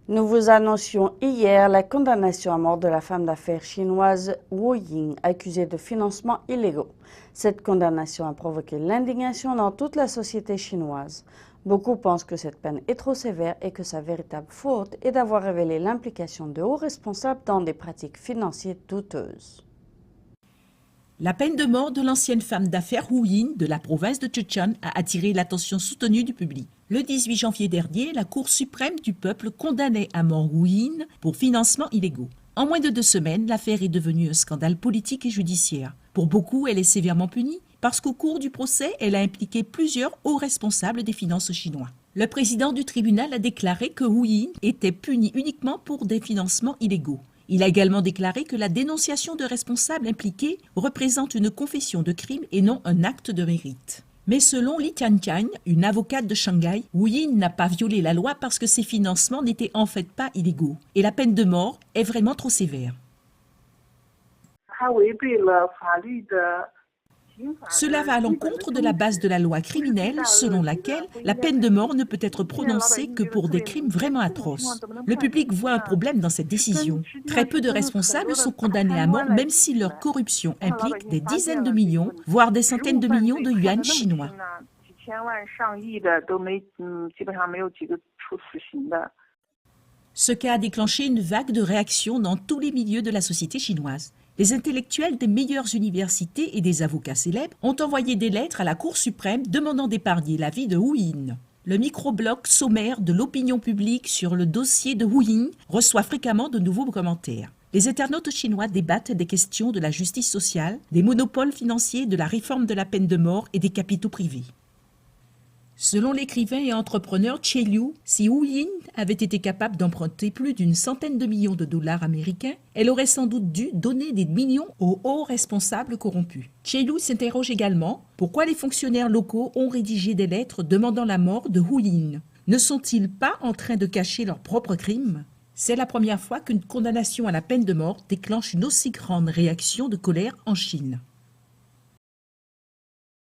Nous vous annoncions hier la condamnation à mort de la femme d'affaires chinoise Wu Ying, accusée de financement illégaux. Cette condamnation a provoqué l'indignation dans toute la société chinoise. Beaucoup pensent que cette peine est trop sévère et que sa véritable faute est d'avoir révélé l'implication de hauts responsables dans des pratiques financières douteuses. La peine de mort de l'ancienne femme d'affaires Wu Ying de la province de Zhejiang a attiré l'attention soutenue du public. Le 18 janvier dernier, la Cour suprême du peuple condamnait à mort Wu Ying pour financement illégaux. En moins de 2 semaines, l'affaire est devenue un scandale politique et judiciaire. Pour beaucoup, elle est sévèrement punie parce qu'au cours du procès, elle a impliqué plusieurs hauts responsables des finances chinois. Le président du tribunal a déclaré que Wu Ying était puni uniquement pour des financements illégaux. Il a également déclaré que la dénonciation de responsables impliqués représente une confession de crime et non un acte de mérite. Mais selon Li Tianqian, une avocate de Shanghai, Wu Ying n'a pas violé la loi parce que ses financements n'étaient en fait pas illégaux. Et la peine de mort est vraiment trop sévère. Cela va à l'encontre de la base de la loi criminelle selon laquelle la peine de mort ne peut être prononcée que pour des crimes vraiment atroces. Le public voit un problème dans cette décision. Très peu de responsables sont condamnés à mort même si leur corruption implique des dizaines de millions, voire des centaines de millions de yuan chinois. Ce cas a déclenché une vague de réactions dans tous les milieux de la société chinoise. Les intellectuels des meilleures universités et des avocats célèbres ont envoyé des lettres à la Cour suprême demandant d'épargner la vie de Wu Ying. Le microbloc sommaire de l'opinion publique sur le dossier de Wu Ying reçoit fréquemment de nouveaux commentaires. Les internautes chinois débattent des questions de la justice sociale, des monopoles financiers, de la réforme de la peine de mort et des capitaux privés. Selon l'écrivain et entrepreneur Che Liu, si Wu Ying avait été capable d'emprunter plus d'une centaine de millions de dollars américains, elle aurait sans doute dû donner des millions aux hauts responsables corrompus. Che Liu s'interroge également pourquoi les fonctionnaires locaux ont rédigé des lettres demandant la mort de Wu Ying. Ne sont-ils pas en train de cacher leurs propres crimes ? C'est la première fois qu'une condamnation à la peine de mort déclenche une aussi grande réaction de colère en Chine.